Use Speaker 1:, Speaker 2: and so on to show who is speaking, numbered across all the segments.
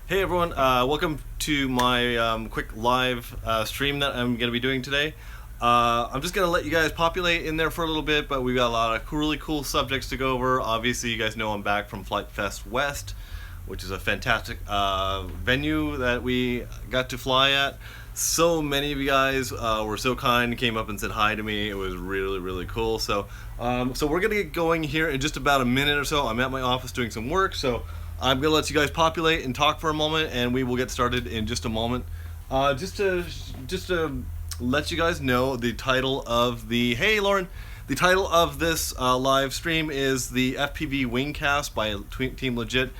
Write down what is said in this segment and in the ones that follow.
Speaker 1: Hey everyone, welcome to my quick live stream that I'm going to be doing today. I'm just going to let you guys populate in there for a little bit, but we've got a lot of really cool subjects to go over. Obviously, you guys know I'm back from Flight Fest West, which is a fantastic venue that we got to fly at. So many of you guys were so kind, came up and said hi to me. It was really, really cool. So we're going to get going here in just about a minute or so. I'm at my office doing some work, so I'm gonna let you guys populate and talk for a moment, and we will get started in just a moment. Just to let you guys know, the title of the the title of this live stream is the FPV Wingcast by Team Legit,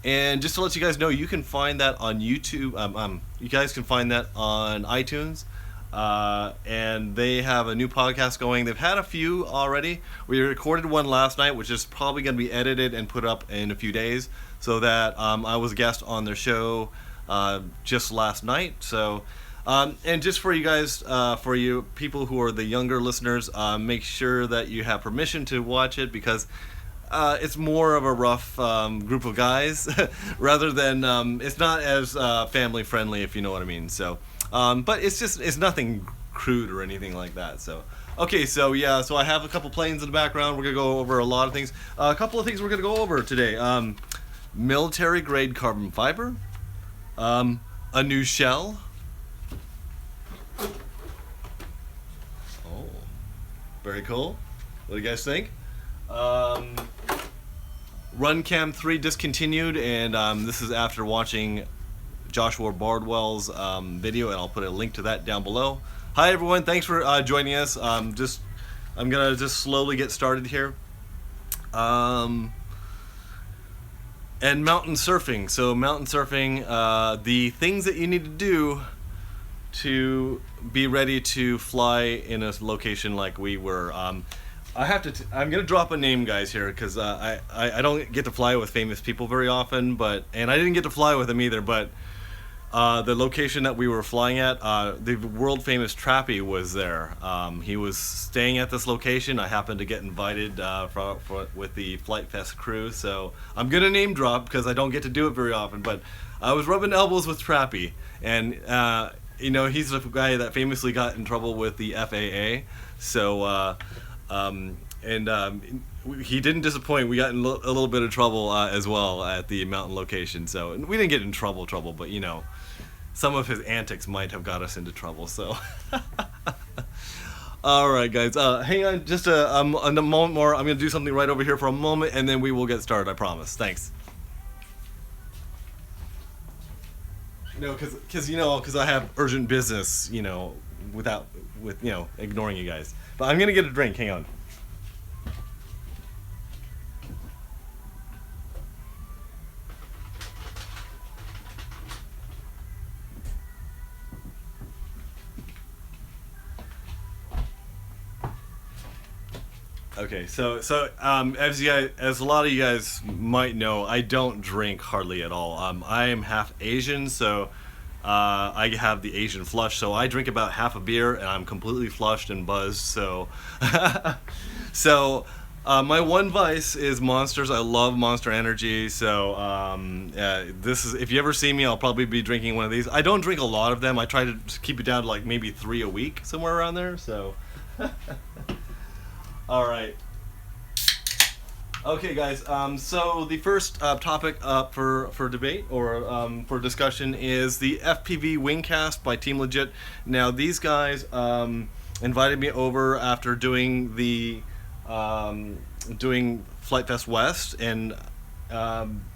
Speaker 1: and just to let you guys know, you can find that on YouTube. You guys can find that on iTunes. And they have a new podcast going. They've had a few already. We recorded one last night, which is probably going to be edited and put up in a few days, so that I was a guest on their show just last night. So, and just for you guys, for you people who are the younger listeners, make sure that you have permission to watch it, because it's more of a rough group of guys rather than it's not as family friendly, if you know what I mean. So. But it's nothing crude or anything like that. So, okay, so yeah, so I have a couple planes in the background. We're gonna go over a lot of things. A couple of things we're gonna go over today. Military grade carbon fiber, a new shell. Oh, very cool. What do you guys think? RunCam 3 discontinued, and this is after watching Joshua Bardwell's video, and I'll put a link to that down below. Hi everyone, thanks for joining us. I'm gonna just slowly get started here. And mountain surfing. So mountain surfing, the things that you need to do to be ready to fly in a location like we were. I'm gonna drop a name, guys, here, because I don't get to fly with famous people very often, and I didn't get to fly with them either, but the location that we were flying at, the world famous Trappy was there. He was staying at this location. I happened to get invited with the Flight Fest crew, so I'm gonna name drop because I don't get to do it very often. But I was rubbing elbows with Trappy, and he's the guy that famously got in trouble with the FAA. So he didn't disappoint. We got in a little bit of trouble as well at the mountain location. So we didn't get in trouble, but some of his antics might have got us into trouble. So, all right, guys, hang on just a moment more. I'm gonna do something right over here for a moment, and then we will get started. I promise. Thanks. Because I have urgent business. With ignoring you guys. But I'm gonna get a drink. Hang on. Okay, so as a lot of you guys might know, I don't drink hardly at all. I am half Asian, so I have the Asian flush. So I drink about half a beer, and I'm completely flushed and buzzed. So, my one vice is Monsters. I love Monster Energy. So this is, if you ever see me, I'll probably be drinking one of these. I don't drink a lot of them. I try to keep it down to like maybe 3 a week, somewhere around there. So. All right. Okay, guys. So the first topic up for debate or for discussion is the FPV Wingcast by Team Legit. Now, these guys invited me over after doing doing Flight Fest West, and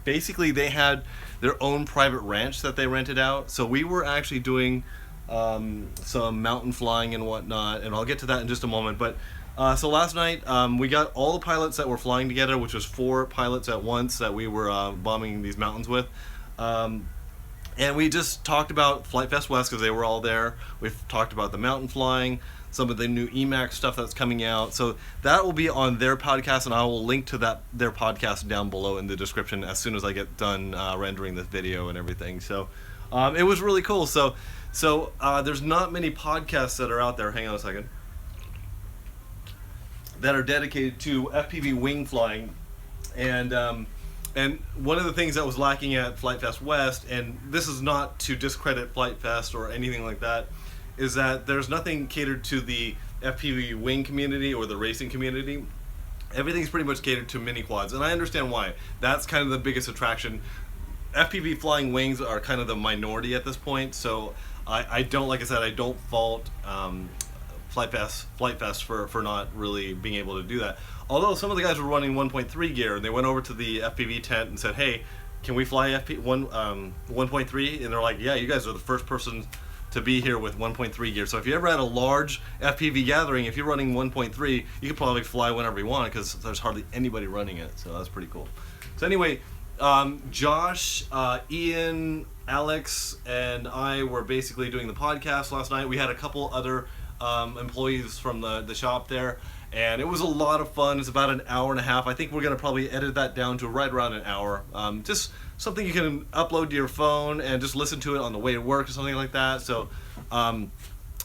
Speaker 1: basically they had their own private ranch that they rented out. So we were actually doing some mountain flying and whatnot, and I'll get to that in just a moment. But so last night we got all the pilots that were flying together, which was 4 pilots at once that we were bombing these mountains with. And we just talked about Flight Fest West because they were all there. We've talked about the mountain flying, some of the new EMAX stuff that's coming out. So that will be on their podcast, and I will link to their podcast down below in the description as soon as I get done rendering this video and everything. So it was really cool. So there's not many podcasts that are out there. Hang on a second. That are dedicated to FPV wing flying, and And one of the things that was lacking at Flight Fest West, and this is not to discredit Flight Fest or anything like that, is that there's nothing catered to the FPV wing community or the racing community. Everything's pretty much catered to mini quads, and I understand why. That's kind of the biggest attraction. FPV flying wings are kind of the minority at this point, so I don't, like I said, I don't fault Flight Fest for not really being able to do that. Although some of the guys were running 1.3 gear, and they went over to the FPV tent and said, "Hey, can we fly 1.3?" And they're like, "Yeah, you guys are the first person to be here with 1.3 gear. So if you ever had a large FPV gathering, if you're running 1.3, you could probably fly whenever you want because there's hardly anybody running it. So that's pretty cool." So anyway, Josh, Ian, Alex, and I were basically doing the podcast last night. We had a couple other employees from the shop there, and it was a lot of fun. It's about an hour and a half. I think we're going to probably edit that down to right around an hour. Just something you can upload to your phone and just listen to it on the way to work or something like that. So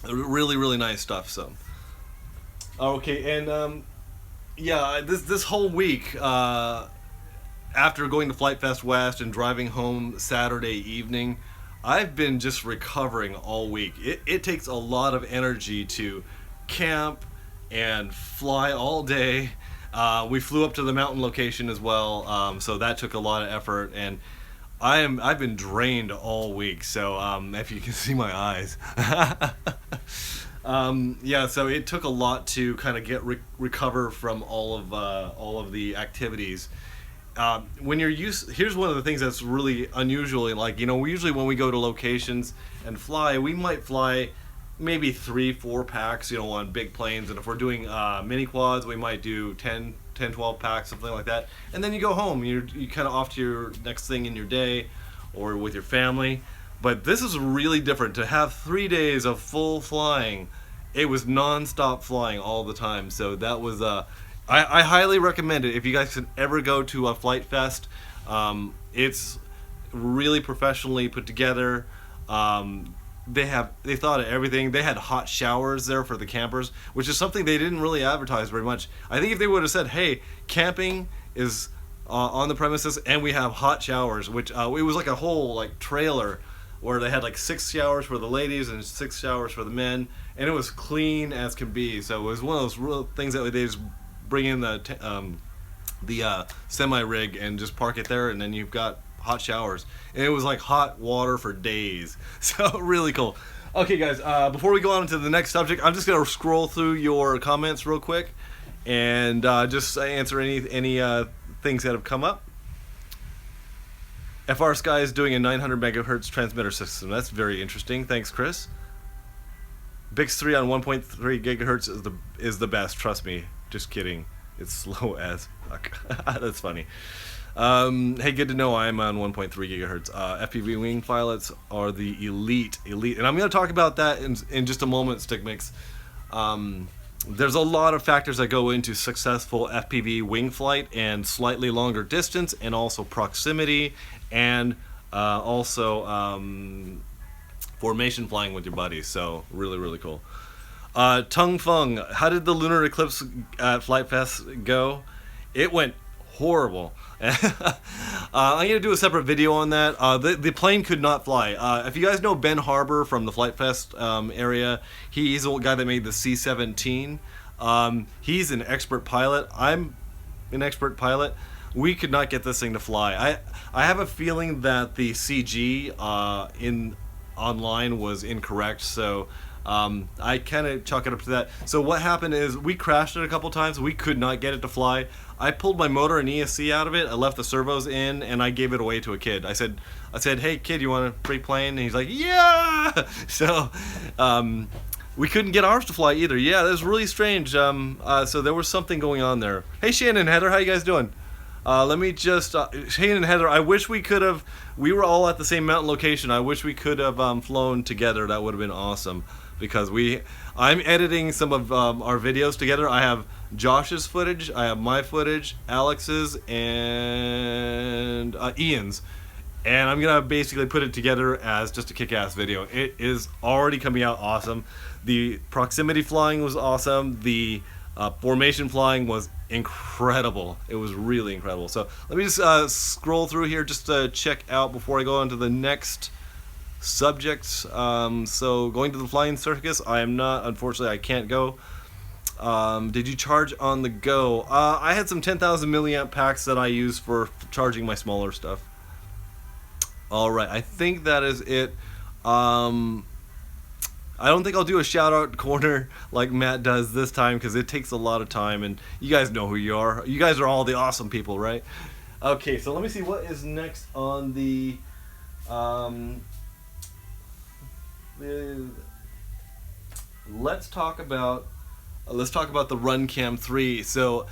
Speaker 1: really, really nice stuff. So okay, and yeah, this whole week, after going to Flight Fest West and driving home Saturday evening, I've been just recovering all week. It takes a lot of energy to camp and fly all day. We flew up to the mountain location as well, so that took a lot of effort, and I've been drained all week. So if you can see my eyes, yeah. So it took a lot to kind of get recover from all of the activities. When you're here's one of the things that's really unusual. Like, we usually, when we go to locations and fly, we might fly maybe 3-4 packs, on big planes. And if we're doing mini quads, we might do 10-12 packs, something like that. And then you go home. You kind of off to your next thing in your day or with your family. But this is really different. To have 3 days of full flying, it was non-stop flying all the time. So that was I highly recommend it if you guys can ever go to a Flight Fest. It's really professionally put together. They thought of everything. They had hot showers there for the campers, which is something they didn't really advertise very much. I think if they would have said, "Hey, camping is on the premises and we have hot showers," which it was like a whole trailer where they had 6 showers for the ladies and 6 showers for the men, and it was clean as can be. So it was one of those real things that they just bring in the semi rig and just park it there, and then you've got hot showers, and it was like hot water for days. So really cool. Okay, guys, before we go on to the next subject, I'm just gonna scroll through your comments real quick and just answer any things that have come up. FR Sky is doing a 900 megahertz transmitter system. That's very interesting. Thanks, Chris. Bix3 on 1.3 gigahertz is the best. Trust me. Just kidding. It's slow as fuck. That's funny. Hey, good to know I'm on 1.3 gigahertz. FPV wing pilots are the elite. And I'm going to talk about that in just a moment, Stick Mix. There's a lot of factors that go into successful FPV wing flight, and slightly longer distance, and also proximity, and also formation flying with your buddies. So really, really cool. Tung Fung, how did the lunar eclipse at Flight Fest go? It went horrible. I'm going to do a separate video on that. The plane could not fly. If you guys know Ben Harbour from the Flight Fest area, he's the guy that made the C-17. He's an expert pilot. I'm an expert pilot. We could not get this thing to fly. I have a feeling that the CG online was incorrect, so I kind of chalk it up to that. So what happened is we crashed it a couple times. We could not get it to fly. I pulled my motor and ESC out of it. I left the servos in, and I gave it away to a kid. I said, "Hey kid, you want a free plane?" And he's like, "Yeah!" So we couldn't get ours to fly either. Yeah, that was really strange. So there was something going on there. Hey Shannon and Heather, how you guys doing? Let me just Shannon and Heather, I wish we could have. We were all at the same mountain location. I wish we could have flown together. That would have been awesome. Because I'm editing some of our videos together. I have Josh's footage, I have my footage, Alex's, and Ian's. And I'm going to basically put it together as just a kick-ass video. It is already coming out awesome. The proximity flying was awesome. The formation flying was incredible. It was really incredible. So let me just scroll through here just to check out before I go on to the next subject. So going to the flying circus, I am not, unfortunately I can't go. Did you charge on the go? I had some 10,000 milliamp packs that I use for charging my smaller stuff. Alright, I think that is it. I don't think I'll do a shout out corner like Matt does this time because it takes a lot of time, and you guys know who you are. You guys are all the awesome people, right? Okay, so let me see what is next on the let's talk about the RunCam 3. So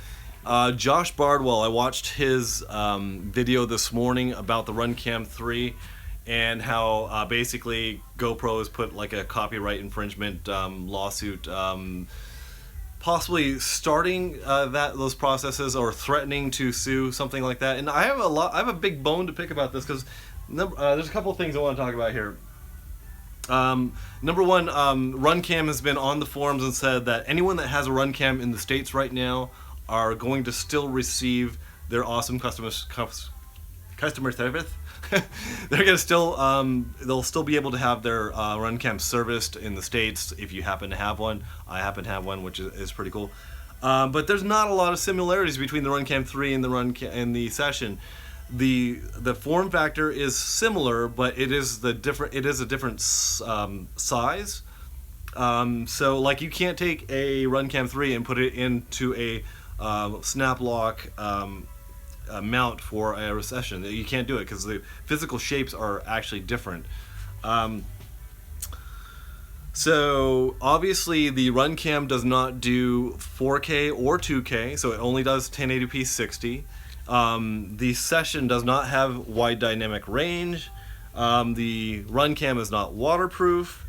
Speaker 1: Josh Bardwell, I watched his video this morning about the RunCam 3 and how basically GoPro has put like a copyright infringement lawsuit, possibly starting those processes or threatening to sue, something like that. And I have a big bone to pick about this because there's a couple of things I want to talk about here. Number one, RunCam has been on the forums and said that anyone that has a RunCam in the States right now are going to still receive their awesome customer service. They're gonna still, they'll still be able to have their RunCam serviced in the States if you happen to have one. I happen to have one, which is pretty cool. But there's not a lot of similarities between the RunCam 3 and the Session. The form factor is similar, but it is a different size. So like you can't take a RunCam 3 and put it into a snap lock mount for a recession. You can't do it because the physical shapes are actually different. So obviously the RunCam does not do 4K or 2K, so it only does 1080p 60. The Session does not have wide dynamic range. The RunCam is not waterproof.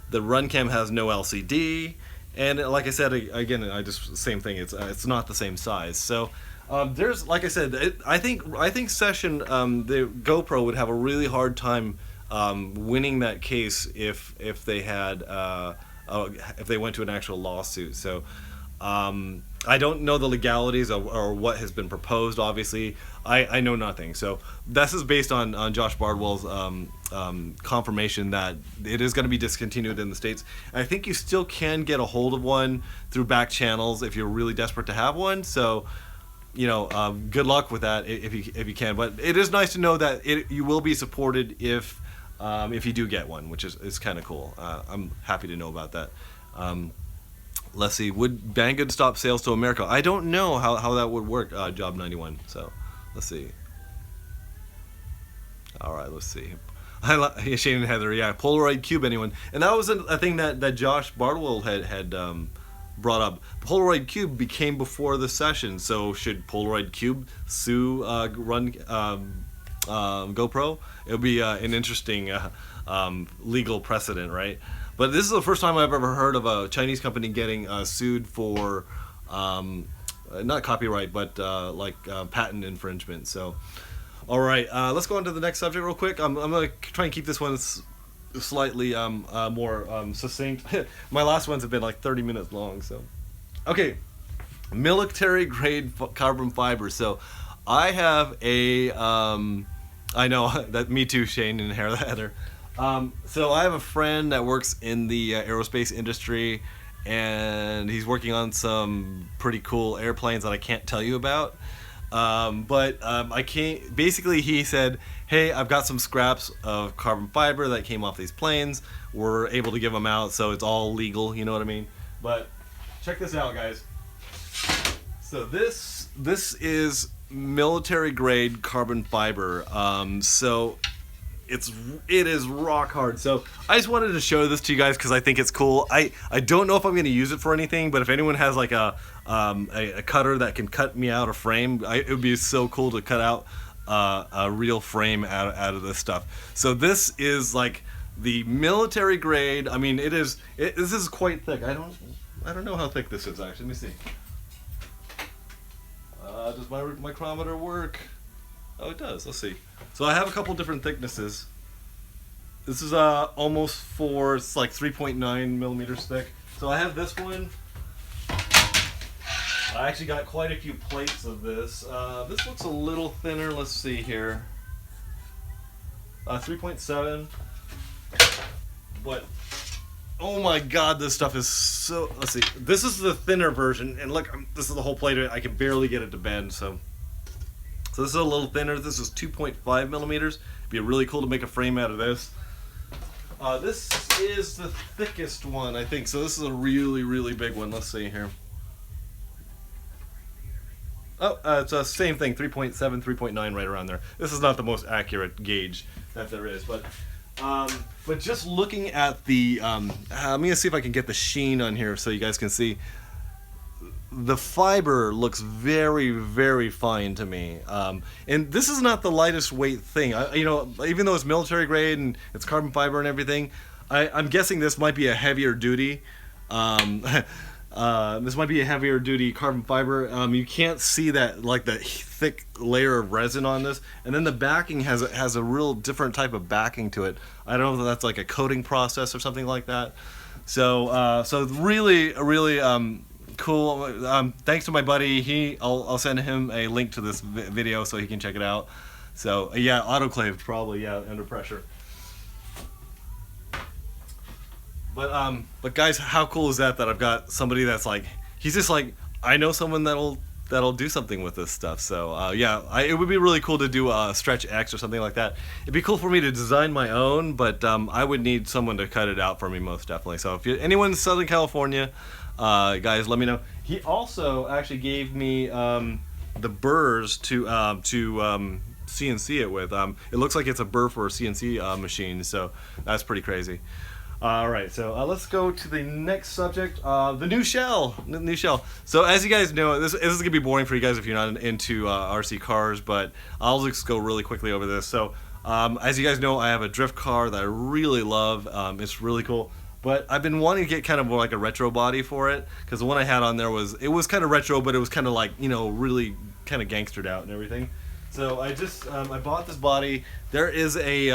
Speaker 1: The RunCam has no LCD, and like I said again, same thing. It's not the same size. So there's, like I said, I think Session, the GoPro would have a really hard time winning that case if they went to an actual lawsuit. So I don't know the legalities or what has been proposed. Obviously, I know nothing. So this is based on Josh Bardwell's confirmation that it is going to be discontinued in the States. I think you still can get a hold of one through back channels if you're really desperate to have one. So, you know, good luck with that if you can. But it is nice to know that you will be supported if you do get one, which is kind of cool. I'm happy to know about that. Let's see. Would Banggood stop sales to America? I don't know how that would work. Job 91. So let's see. All right, let's see. Shane and Heather, yeah, Polaroid Cube, anyone? And that was a thing that Josh Bardwell had brought up. Polaroid Cube became before the Session, so should Polaroid Cube sue GoPro? It would be an interesting legal precedent, right? But this is the first time I've ever heard of a Chinese company getting sued for not copyright, but patent infringement. So, all right, let's go on to the next subject real quick. I'm gonna try and keep this one slightly more succinct. My last ones have been like 30 minutes long. So, okay, military grade carbon fiber. So, I have a I know that, me too, Shane and Heather. So I have a friend that works in the aerospace industry, and he's working on some pretty cool airplanes that I can't tell you about. But I can't. Basically, he said, "Hey, I've got some scraps of carbon fiber that came off these planes. We're able to give them out, so it's all legal. You know what I mean?" But check this out, guys. So this is military grade carbon fiber. So it is rock hard. So I just wanted to show this to you guys because I think it's cool. I don't know if I'm going to use it for anything, but if anyone has like a cutter that can cut me out a frame, it would be so cool to cut out a real frame out of this stuff. So this is like the military grade. I mean, this is quite thick. I don't know how thick this is actually. Let me see. Does my micrometer work? Oh, it does. Let's see. So I have a couple different thicknesses. This is almost 4. It's like 3.9 millimeters thick. So I have this one. I actually got quite a few plates of this. This looks a little thinner. Let's see here. 3.7. But oh my god, this stuff is so. Let's see. This is the thinner version, and look, this is the whole plate of it. I can barely get it to bend. So this is a little thinner. This is 2.5 millimeters. It'd be really cool to make a frame out of this. This is the thickest one, I think. So this is a really, really big one. Let's see here. Oh, it's the same thing, 3.7, 3.9, right around there. This is not the most accurate gauge that there is, but just looking at the, I'm gonna see if I can get the sheen on here so you guys can see. The fiber looks very, very fine to me, and this is not the lightest weight thing. You know, even though it's military grade and it's carbon fiber and everything, I'm guessing this might be a heavier duty. This might be a heavier duty carbon fiber. You can't see that, like, the thick layer of resin on this, and then the backing has a real different type of backing to it. I don't know if that's like a coating process or something like that. So really cool. Thanks to my buddy. I'll send him a link to this video so he can check it out. So yeah, autoclaved probably, yeah, under pressure. But guys, how cool is that I've got somebody that's like, he's just like, I know someone that'll do something with this stuff. So yeah, it would be really cool to do a Stretch X or something like that. It'd be cool for me to design my own, but I would need someone to cut it out for me, most definitely. So if anyone in Southern California, guys, let me know. He also actually gave me the burrs to CNC it with. It looks like it's a burr for a CNC machine, so that's pretty crazy. All right, so let's go to the next subject, the new shell. So as you guys know, this is gonna be boring for you guys if you're not into RC cars, but I'll just go really quickly over this. So as you guys know, I have a drift car that I really love. It's really cool, but I've been wanting to get kind of more like a retro body for it, because the one I had on there was kind of retro, but it was kind of like, you know, really kind of gangstered out and everything. So I just I bought this body. There is a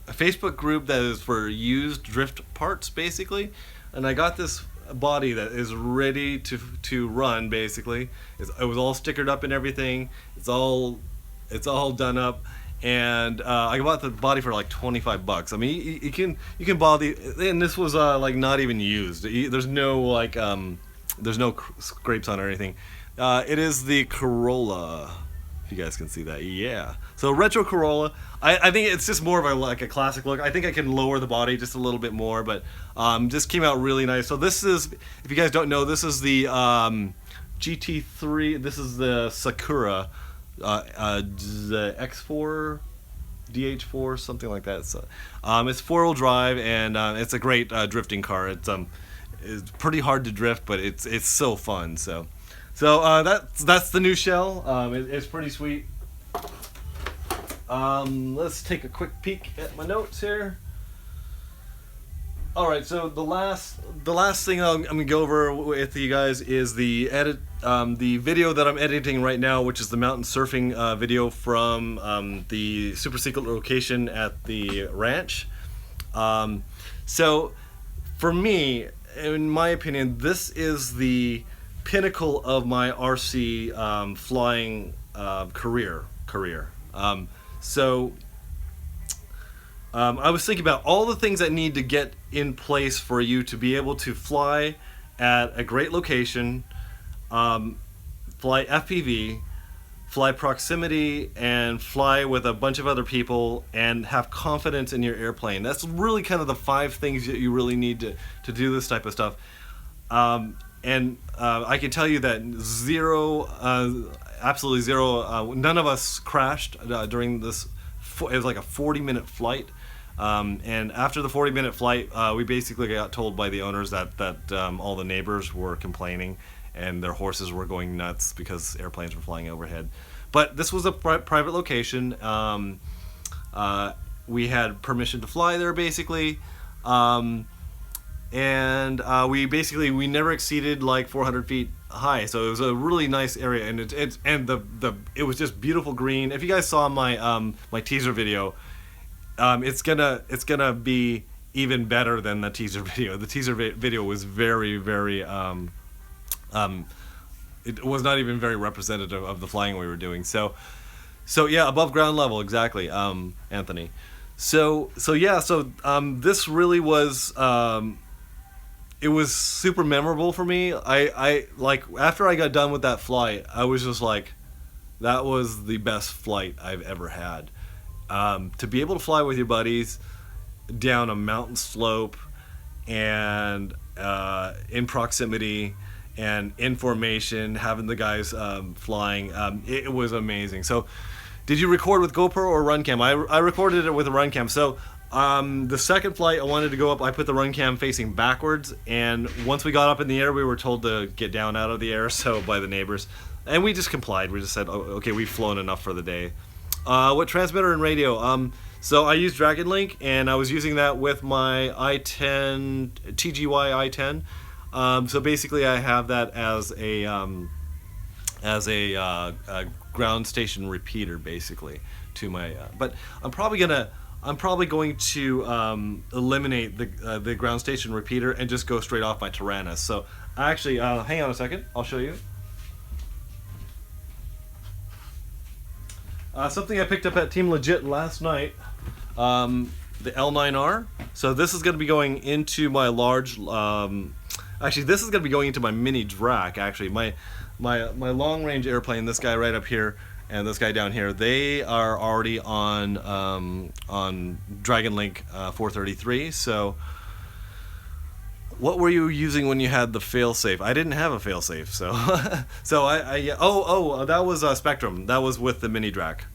Speaker 1: Facebook group that is for used drift parts, basically, and I got this body that is ready to run. Basically, it was all stickered up and everything. It's all done up, and I bought the body for like $25. I mean, you can buy and this was like not even used. There's no like there's no scrapes on it or anything. It is the Corolla. If you guys can see that, yeah. So retro Corolla. I think it's just more of a classic look. I think I can lower the body just a little bit more, but just came out really nice. So this is, if you guys don't know, this is the GT3. This is the Sakura, the X4, DH4, something like that. So, it's 4-wheel drive, and it's a great drifting car. It's pretty hard to drift, but it's so fun. So that's the new shell. It's pretty sweet. Let's take a quick peek at my notes here. All right, so the last thing I'm gonna go over with you guys is the video that I'm editing right now, which is the mountain surfing video from the super secret location at the ranch. So for me, in my opinion, this is the pinnacle of my RC flying career. I was thinking about all the things that need to get in place for you to be able to fly at a great location, fly FPV, fly proximity, and fly with a bunch of other people and have confidence in your airplane. That's really kind of the 5 things that you really need to do this type of stuff. And I can tell you that absolutely zero, none of us crashed during this. It was like a 40-minute flight, and after the 40-minute flight, we basically got told by the owners that all the neighbors were complaining and their horses were going nuts because airplanes were flying overhead. But this was a private location. We had permission to fly there, basically. And we never exceeded like 400 feet high, so it was a really nice area, and it was just beautiful green. If you guys saw my my teaser video, it's gonna be even better than the teaser video. The teaser video was very, very it was not even very representative of the flying we were doing. So yeah, above ground level, exactly, Anthony. So this really was it was super memorable for me. I like, after I got done with that flight, I was just like, that was the best flight I've ever had. To be able to fly with your buddies down a mountain slope and in proximity and in formation, having the guys flying, it was amazing. So, did you record with GoPro or RunCam? I recorded it with a RunCam. So, the second flight I wanted to go up, I put the RunCam facing backwards, and once we got up in the air, we were told to get down out of the air, so by the neighbors, and we just complied. We just said, oh, okay, we've flown enough for the day. What transmitter and radio? So I used Dragon Link, and I was using that with my i10 TGY i10. So basically, I have that as a ground station repeater, basically, to my. But I'm probably going to eliminate the ground station repeater and just go straight off my Tyrannus. So actually, hang on a second, I'll show you. Something I picked up at Team Legit last night, the L9R. So this is going to be going into my large. Actually, this is going to be going into my mini Drac. Actually, my long range airplane. This guy right up here and this guy down here. They are already on Dragon Link 433. So. What were you using when you had the failsafe? I didn't have a failsafe, so that was Spectrum. That was with the mini Drac.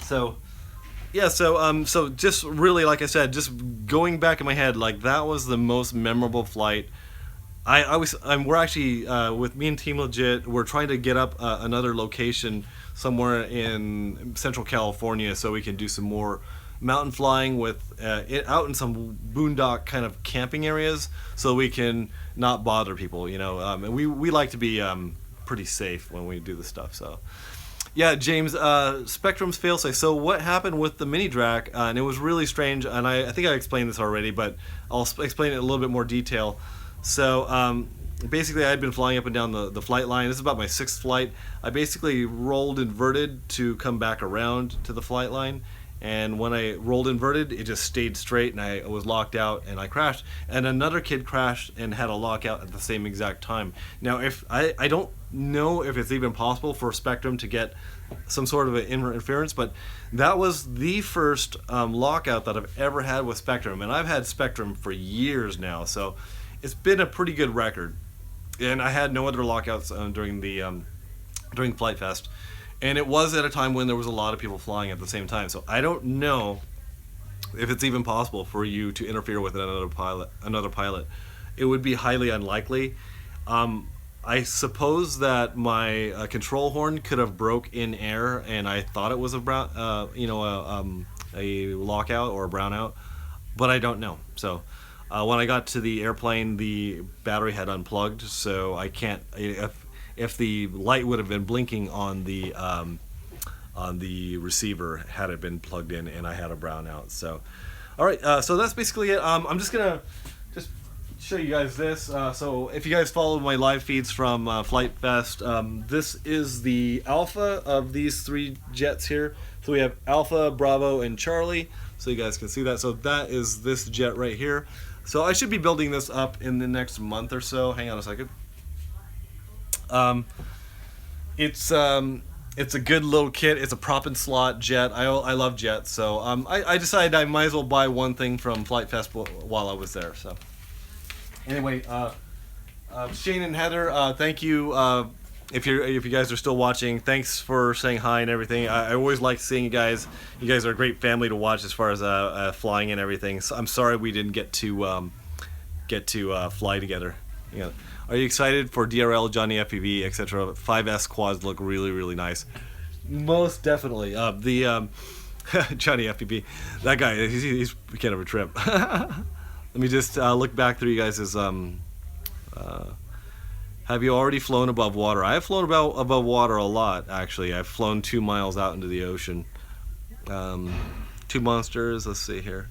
Speaker 1: So just really, like I said, just going back in my head, like, that was the most memorable flight. We're actually with me and Team Legit. We're trying to get up another location somewhere in Central California so we can do some more mountain flying with out in some boondock kind of camping areas, so we can not bother people, and we like to be pretty safe when we do this stuff. So yeah, James, Spectrum's failsafe. So what happened with the mini Drac, and it was really strange, and I think I explained this already, but I'll explain it in a little bit more detail. So basically, I had been flying up and down the flight line. This is about my 6th flight. I basically rolled inverted to come back around to the flight line. And when I rolled inverted, it just stayed straight, and I was locked out, and I crashed. And another kid crashed and had a lockout at the same exact time. Now, if I don't know if it's even possible for Spectrum to get some sort of an interference, but that was the first lockout that I've ever had with Spectrum, and I've had Spectrum for years now, so it's been a pretty good record. And I had no other lockouts during Flight Fest. And it was at a time when there was a lot of people flying at the same time. So I don't know if it's even possible for you to interfere with another pilot. It would be highly unlikely. I suppose that my control horn could have broke in air, and I thought it was a lockout or a brownout, but I don't know. So when I got to the airplane, the battery had unplugged, so I can't. If the light would have been blinking on the receiver had it been plugged in, and I had a brownout. So, all right. So that's basically it. I'm just gonna show you guys this. So if you guys follow my live feeds from Flight Fest, this is the alpha of these 3 jets here. So we have Alpha, Bravo, and Charlie. So you guys can see that. So that is this jet right here. So I should be building this up in the next month or so. Hang on a second. It's a good little kit. It's a prop and slot jet. I love jets, so I decided I might as well buy one thing from Flight Fest while I was there. So anyway, Shane and Heather, thank you. If you guys are still watching, thanks for saying hi and everything. I always like seeing you guys. You guys are a great family to watch as far as flying and everything. So I'm sorry we didn't get to fly together. Are you excited for DRL, Johnny FPV, etc.? 5S quads look really, really nice. Most definitely. The Johnny FPV, that guy, he's kind of a trip. Let me just look back through you guys'. Have you already flown above water? I've flown above water a lot, actually. I've flown 2 miles out into the ocean. 2 monsters. Let's see here.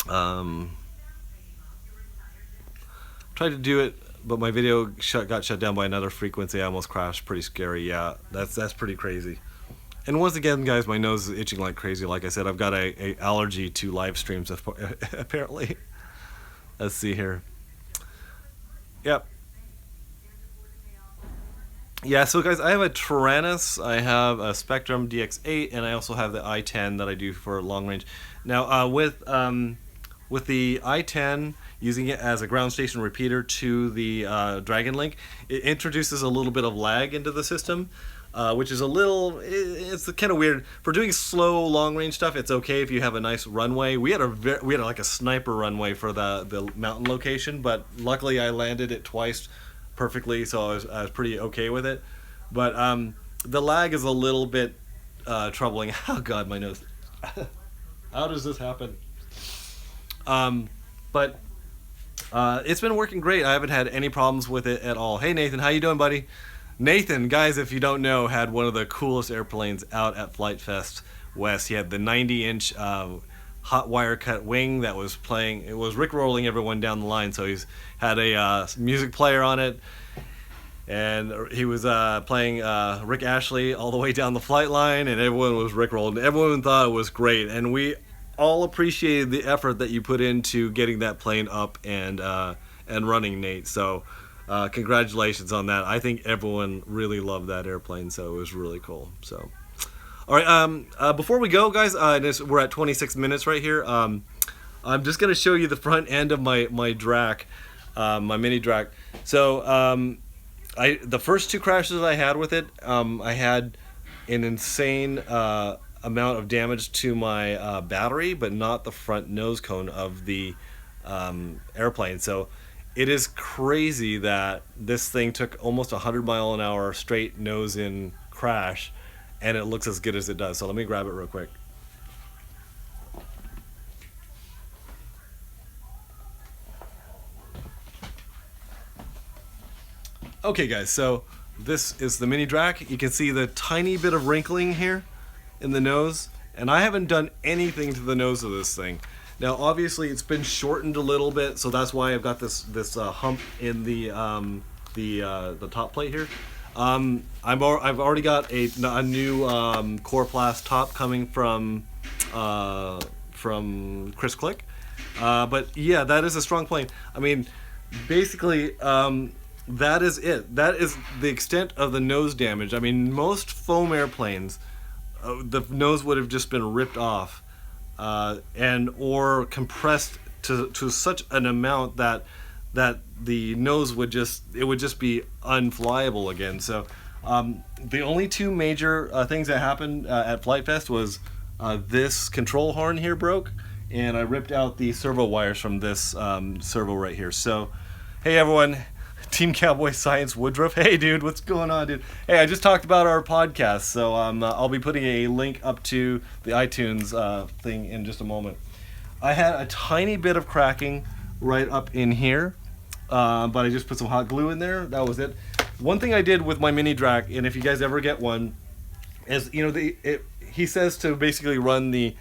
Speaker 1: Um, tried to do it, but my video got shut down by another frequency. I almost crashed. Pretty scary. Yeah, that's pretty crazy. And once again, guys, my nose is itching like crazy. Like I said, I've got a allergy to live streams apparently. Let's see here. Yep. Yeah, so guys, I have a Tyrannus, I have a Spectrum DX8, and I also have the i10 that I do for long range. Now, with the i10, using it as a ground station repeater to the Dragon Link, it introduces a little bit of lag into the system, which is it's kind of weird. For doing slow long range stuff, it's okay if you have a nice runway. We had like a sniper runway for the mountain location, but luckily I landed it twice perfectly, so I was pretty okay with it. But the lag is a little bit troubling. Oh God, my nose. How does this happen? But it's been working great. I haven't had any problems with it at all. Hey Nathan, how you doing, buddy? Nathan, guys, if you don't know, had one of the coolest airplanes out at Flight Fest West. He had the 90-inch hot wire cut wing that was playing. It was rickrolling everyone down the line. So he's had a music player on it, and he was playing Rick Ashley all the way down the flight line, and everyone was rickrolled. Everyone thought it was great, and we all appreciated the effort that you put into getting that plane up and running, Nate. So congratulations on that. I think everyone really loved that airplane, so it was really cool. So. All right, before we go, guys, we're at 26 minutes right here. I'm just going to show you the front end of my Drac, my mini Drac. So the first two crashes I had with it, I had an insane amount of damage to my battery, but not the front nose cone of the airplane. So it is crazy that this thing took almost 100-mile-an-hour straight nose-in crash, and it looks as good as it does. So let me grab it real quick. Okay guys, so this is the mini Drac. You can see the tiny bit of wrinkling here in the nose, and I haven't done anything to the nose of this thing. Now obviously it's been shortened a little bit, so that's why I've got this hump in the top plate here. I've already got a new Coroplast top coming from Chris Click, but yeah, that is a strong plane. I mean, basically, that is it. That is the extent of the nose damage. I mean, most foam airplanes, the nose would have just been ripped off, or compressed to such an amount that the nose would just be unflyable again. So the only two major things that happened at Flight Fest was this control horn here broke, and I ripped out the servo wires from this servo right here. So hey everyone, Team Cowboy Science Woodruff. Hey dude, what's going on, dude? Hey, I just talked about our podcast, so I'll be putting a link up to the iTunes thing in just a moment. I had a tiny bit of cracking right up in here, but I just put some hot glue in there. That was it. One thing I did with my mini Drac, and if you guys ever get one, is he says to basically run the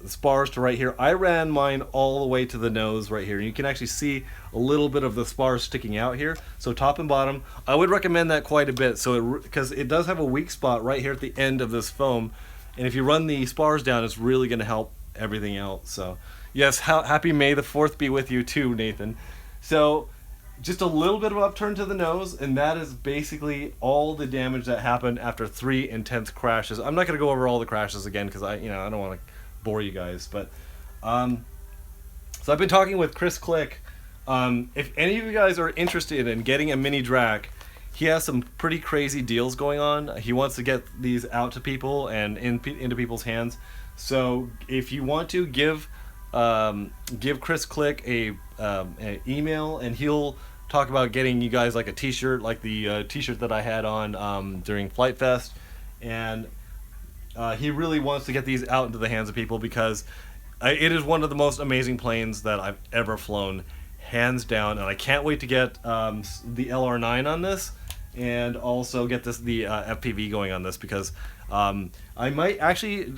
Speaker 1: spars to right here. I ran mine all the way to the nose right here, and you can actually see a little bit of the spars sticking out here. So top and bottom, I would recommend that quite a bit. So because it does have a weak spot right here at the end of this foam, and if you run the spars down, it's really going to help everything else. So yes, happy May the 4th be with you too, Nathan. So just a little bit of upturn to the nose, and that is basically all the damage that happened after 3 intense crashes. I'm not going to go over all the crashes again because I don't want to bore you guys. But so I've been talking with Chris Click. If any of you guys are interested in getting a mini Drac, he has some pretty crazy deals going on. He wants to get these out to people and into people's hands. So if you want to give Chris Click an email, and he'll talk about getting you guys like a t-shirt, like the t-shirt that I had on during Flight Fest. And he really wants to get these out into the hands of people because it is one of the most amazing planes that I've ever flown, hands down. And I can't wait to get the LR9 on this, and also get the FPV going on this, because I might actually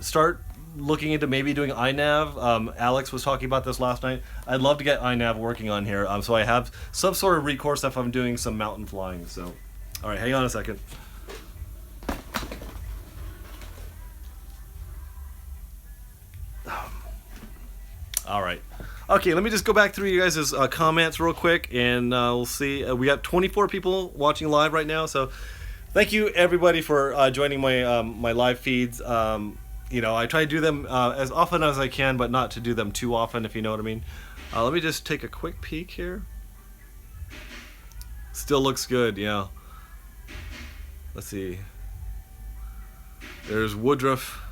Speaker 1: start looking into maybe doing iNav. Alex was talking about this last night. I'd love to get iNav working on here. So I have some sort of recourse if I'm doing some mountain flying. So, all right, hang on a second. All right. Okay, let me just go back through you guys' comments real quick, and we'll see. We got 24 people watching live right now, so thank you everybody for joining my my live feeds. You know, I try to do them as often as I can, but not to do them too often, if you know what I mean. Let me just take a quick peek here. Still looks good, yeah. Let's see. There's Woodruff.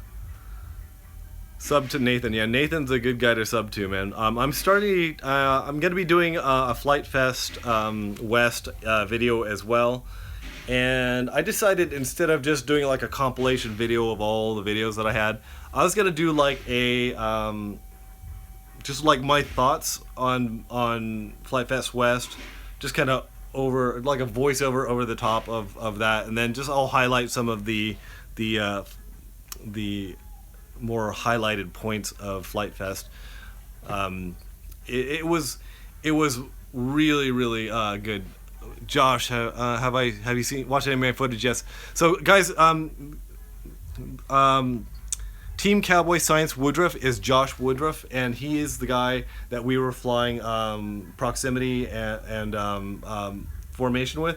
Speaker 1: Sub to Nathan. Yeah, Nathan's a good guy to sub to, man. I'm starting. I'm gonna be doing a Flight Fest West video as well, and I decided instead of just doing like a compilation video of all the videos that I had, I was gonna do like a just like my thoughts on Flight Fest West, just kind of over like a voiceover over the top of that, and then just I'll highlight some of the more highlighted points of Flight Fest. It was really good. Josh, have you watched any of my footage? Yes. So guys, Team Cowboy Science Woodruff is Josh Woodruff, and he is the guy that we were flying proximity and formation with.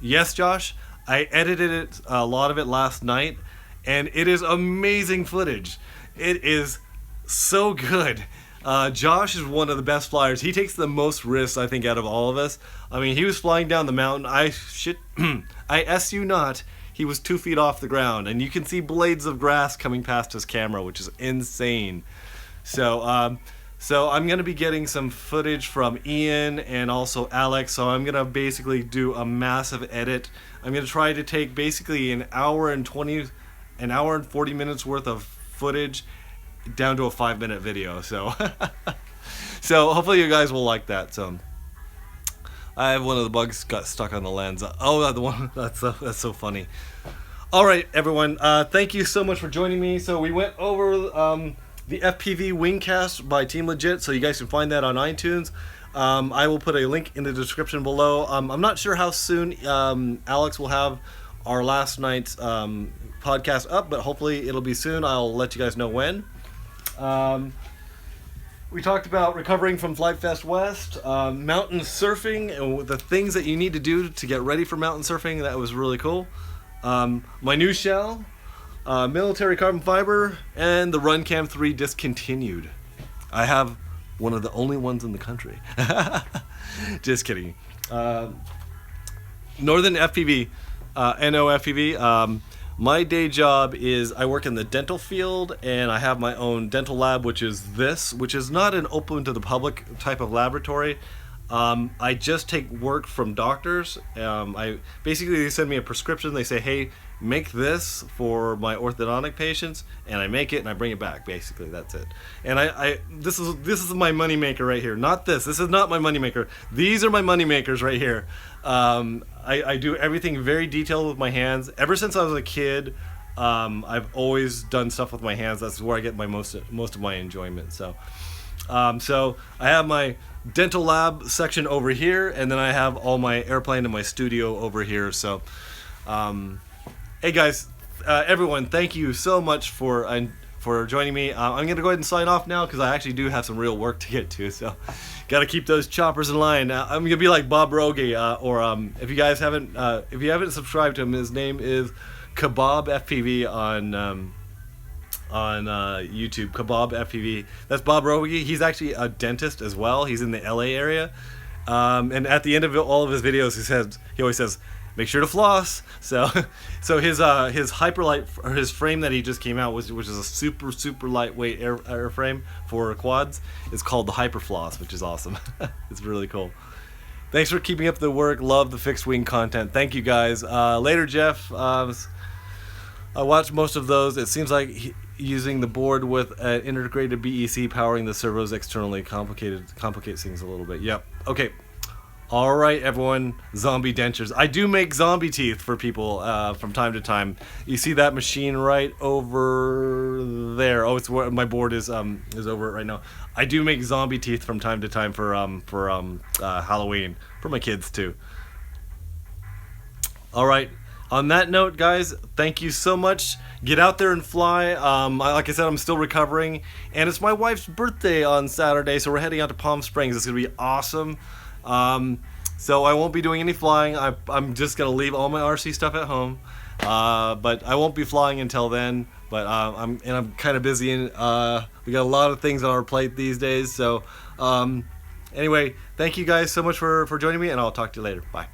Speaker 1: Yes, Josh, I edited it, a lot of it last night, and it is amazing footage. It is so good. Josh is one of the best flyers. He takes the most risks, I think, out of all of us. I mean, he was flying down the mountain. I S you not, he was 2 feet off the ground, and you can see blades of grass coming past his camera, which is insane. So, so I'm going to be getting some footage from Ian and also Alex. So I'm going to basically do a massive edit. I'm going to try to take basically an hour and 40 minutes worth of footage down to a 5-minute video. So so hopefully you guys will like that. So I have one of the bugs got stuck on the lens. Oh, the one that's so funny. All right, everyone, thank you so much for joining me. So we went over the FPV Wingcast by Team Legit, so you guys can find that on iTunes. I will put a link in the description below. I'm not sure how soon Alex will have our last night's podcast up, but hopefully it'll be soon. I'll let you guys know when. We talked about recovering from Flight Fest West, mountain surfing, and the things that you need to do to get ready for mountain surfing. That was really cool. My new shell, military carbon fiber, and the RunCam 3 discontinued. I have one of the only ones in the country. Just kidding. Northern FPV, NO FPV. My day job is I work in the dental field, and I have my own dental lab, which is not an open to the public type of laboratory. I just take work from doctors. Basically they send me a prescription. They say, hey, make this for my orthodontic patients, and I make it and I bring it back. Basically, that's it. And this is my money maker right here. Not this. This is not my money maker. These are my money makers right here. I do everything very detailed with my hands. Ever since I was a kid, I've always done stuff with my hands. That's where I get my most of my enjoyment. So I have my dental lab section over here, and then I have all my airplane and my studio over here. So hey guys, everyone, thank you so much for joining me. I'm gonna go ahead and sign off now because I actually do have some real work to get to. So got to keep those choppers in line. I'm gonna be like Bob Rogie, or if you guys haven't subscribed to him, his name is Kebab FPV on YouTube. Kebab FPV. That's Bob Rogie. He's actually a dentist as well. He's in the LA area, and at the end of all of his videos, he always says, make sure to floss. So his hyperlight, or his frame that he just came out with, which is a super lightweight airframe for quads, is called the Hyperfloss, which is awesome. It's really cool. Thanks for keeping up the work. Love the fixed wing content. Thank you guys. Later, Jeff. I watched most of those. It seems like using the board with an integrated BEC powering the servos externally complicates things a little bit. Yep. Okay. All right, everyone, zombie dentures. I do make zombie teeth for people from time to time. You see that machine right over there? Oh, it's where my board is over it right now. I do make zombie teeth from time to time for Halloween for my kids too. All right. On that note, guys, thank you so much. Get out there and fly. Like I said, I'm still recovering, and it's my wife's birthday on Saturday, so we're heading out to Palm Springs. It's gonna be awesome. So I won't be doing any flying. I'm just gonna leave all my RC stuff at home, but I won't be flying until then. But I'm kind of busy, and we got a lot of things on our plate these days. So anyway, thank you guys so much for joining me, and I'll talk to you later. Bye.